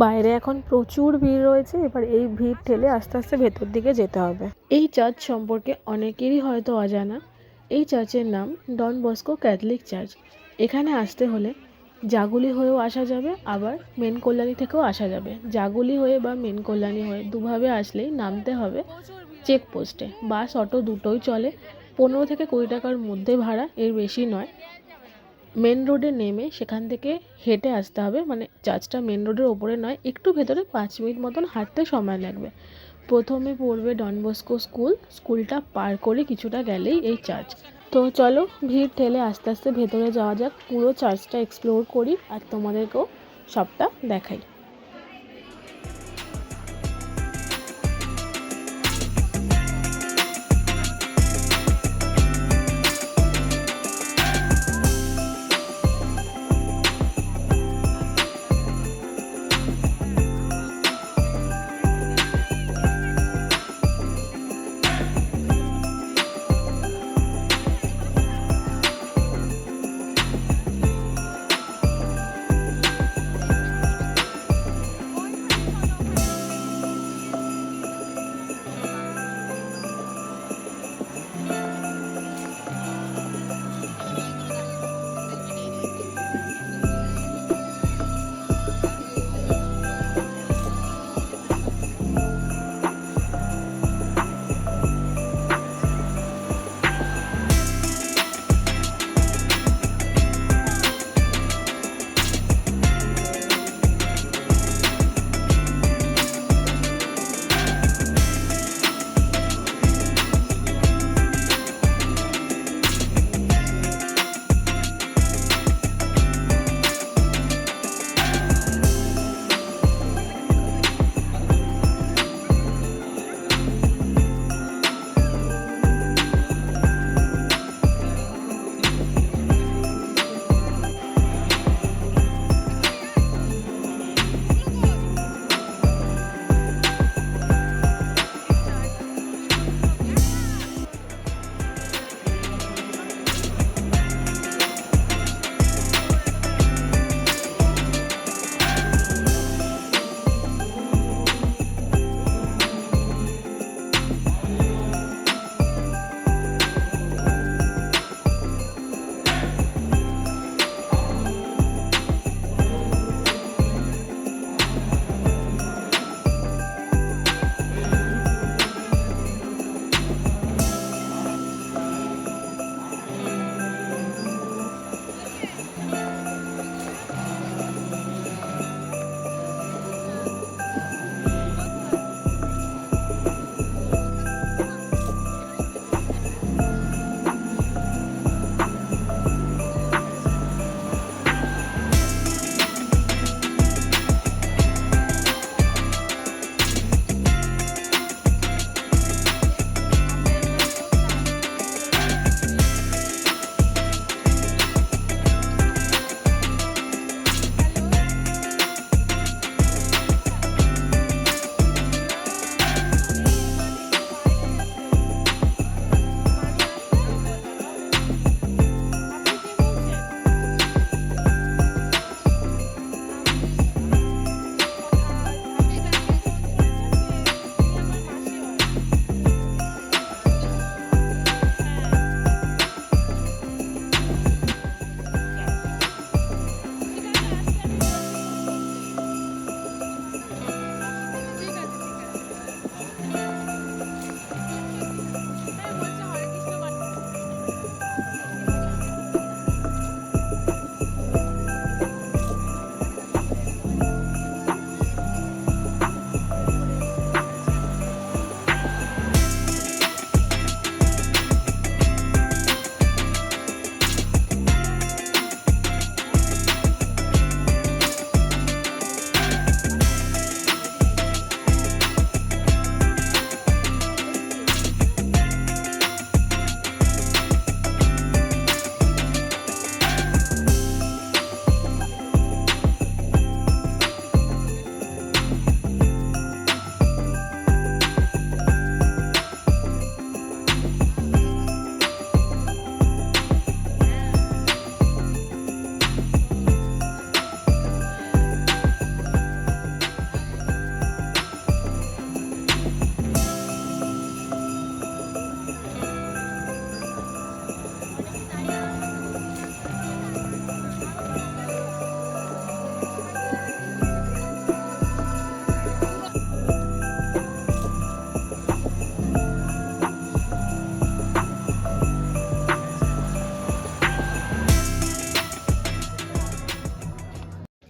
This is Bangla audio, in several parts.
বাইরে এখন প্রচুর ভিড় রয়েছে। এবার এই ভিড় ঠেলে আস্তে আস্তে ভেতর দিকে যেতে হবে। এই চার্চ সম্পর্কে অনেকেরই হয়তো অজানা। এই চার্চের নাম ডন বস্কো ক্যাথলিক চার্চ। এখানে আসতে হলে জাগুলি হয়েও আসা যাবে, আবার মেন কল্যাণী থেকেও আসা যাবে। জাগুলি হয়ে বা মেন কল্যাণী হয়ে দুভাবে আসলেই নামতে হবে চেকপোস্টে। বাস অটো দুটোই চলে। 15 থেকে 20 টাকার মধ্যে ভাড়া, এর বেশি নয়। মেন রোডে নেমে সেখান থেকে হেঁটে আসতে হবে, মানে চার্চটা মেন রোডের ওপরে নয়, একটু ভেতরে 5 মিনিট মতন হাঁটতে সময় লাগবে। প্রথমে পড়বে ডন বস্কো স্কুল। স্কুলটা পার করে কিছুটা গেলেই এই চার্চ। তো চলো ভিড় ঠেলে আস্তে আস্তে ভেতরে যাওয়া যাক, পুরো চার্চটা এক্সপ্লোর করি আর তোমাদেরকেও সবটা দেখাই।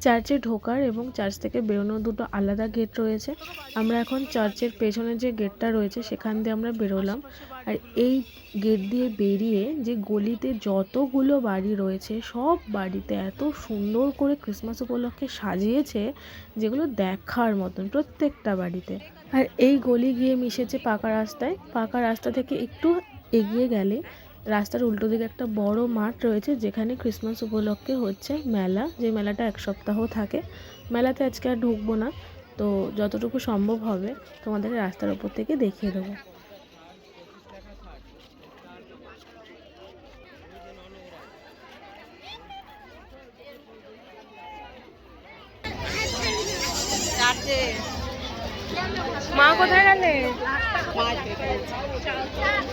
চার্চে ঢোকার এবং চার্চ থেকে বেরোনোর দুটো আলাদা গেট রয়েছে। আমরা এখন চার্চের পেছনে যে গেটটা রয়েছে সেখান দিয়ে আমরা বেরোলাম। আর এই গেট দিয়ে বেরিয়ে যে গলিতে যতগুলো বাড়ি রয়েছে সব বাড়িতে এত সুন্দর করে ক্রিসমাস উপলক্ষে সাজিয়েছে, যেগুলো দেখার মতন প্রত্যেকটা বাড়িতে। আর এই গলি গিয়ে মিশেছে পাকা রাস্তায়। পাকা রাস্তা থেকে একটু এগিয়ে গেলে রাস্তার উল্টো দিকে একটা বড় মাঠ রয়েছে, যেখানে ক্রিসমাস উপলক্ষে হচ্ছে মেলা, যে মেলাটা 1 সপ্তাহ থাকে। মেলাতে আজকে আর ঢুকবো না, তো যতটুকু সম্ভব হবে তোমাদের রাস্তার ওপর থেকে দেখিয়ে দেবো। মা কোথায় গেলে?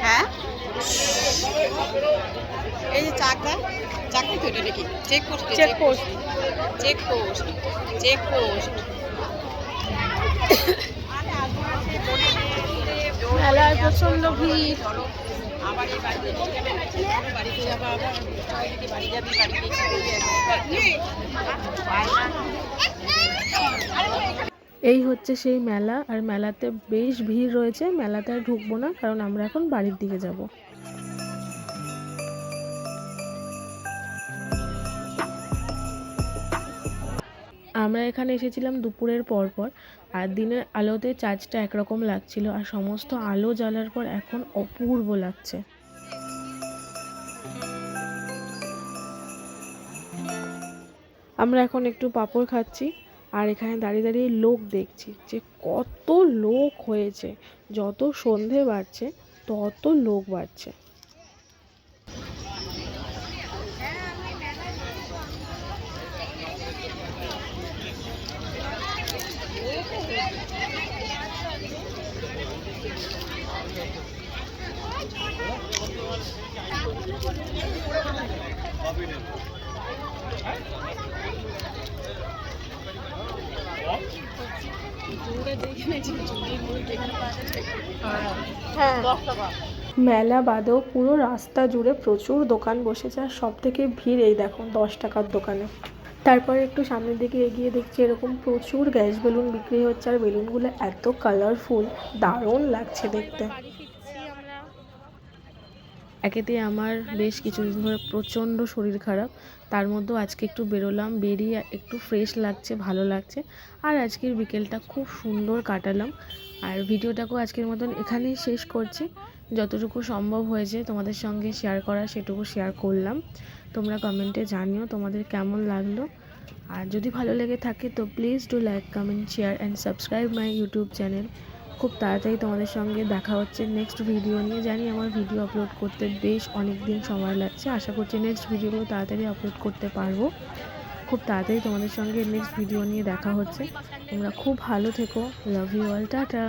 হ্যাঁ, এই যে চাকদা তো এটা নাকি চেকপোস্ট চেকপোস্ট। চেকপোস্ট চেকপোস্ট মেলায় প্রচন্ড ভিড়। আবার এই বাড়িতে যাবো, আবার বাড়ি যাবি, এই হচ্ছে সেই মেলা, আর মেলাতে বেশ ভিড় রয়েছে। মেলাতে আর ঢুকবো না, কারণ আমরা এখন বাড়ির দিকে যাব। আমরা এখানে এসেছিলাম দুপুরের পর, আর দিনের আলোতে চার্চটা একরকম লাগছিল, আর সমস্ত আলো জ্বালার পর এখন অপূর্ব লাগছে। আমরা এখন একটু পাঁপড় খাচ্ছি, আর এখানে দাঁড়িয়ে দাঁড়িয়ে লোক দেখছি যে কত লোক হয়েছে। যত সন্ধে বাড়ছে তত লোক বাড়ছে। মেলা বাদেও পুরো রাস্তা জুড়ে প্রচুর দোকান বসেছে, আর সব থেকে ভিড় এই দেখো 10 টাকার দোকানে। তারপরে একটু সামনের দিকে এগিয়ে দেখছি এরকম প্রচুর গ্যাস বেলুন বিক্রি হচ্ছে, আর বেলুনগুলো এত কালারফুল, দারুণ লাগছে দেখতে। একেতে আমার বেশ কিছুদিন ধরে প্রচণ্ড শরীর খারাপ, তার মধ্যেও আজকে একটু বেরোলাম, বেরিয়ে একটু ফ্রেশ লাগছে, ভালো লাগছে। আর আজকের বিকেলটা খুব সুন্দর কাটালাম। আর ভিডিওটাকেও আজকের মতন এখানেই শেষ করছি। যতটুকু সম্ভব হয়েছে তোমাদের সঙ্গে শেয়ার করা সেটুকু শেয়ার করলাম। তোমরা কমেন্টে জানিও তোমাদের কেমন লাগলো। আর যদি ভালো লেগে থাকে তো please do like, comment, share and subscribe my YouTube channel. খুব তাড়াতাড়ি তোমাদের সঙ্গে দেখা হচ্ছে নেক্সট ভিডিও নিয়ে। জানি আমার ভিডিও আপলোড করতে বেশ অনেক দিন সময় লাগছে, আশা করছি নেক্সট ভিডিওগুলো তাড়াতাড়ি আপলোড করতে পারবো। খুব তাড়াতাড়ি তোমাদের সঙ্গে নেক্সট ভিডিও নিয়ে দেখা হচ্ছে। তোমরা খুব ভালো থেকো। Love you all, tata.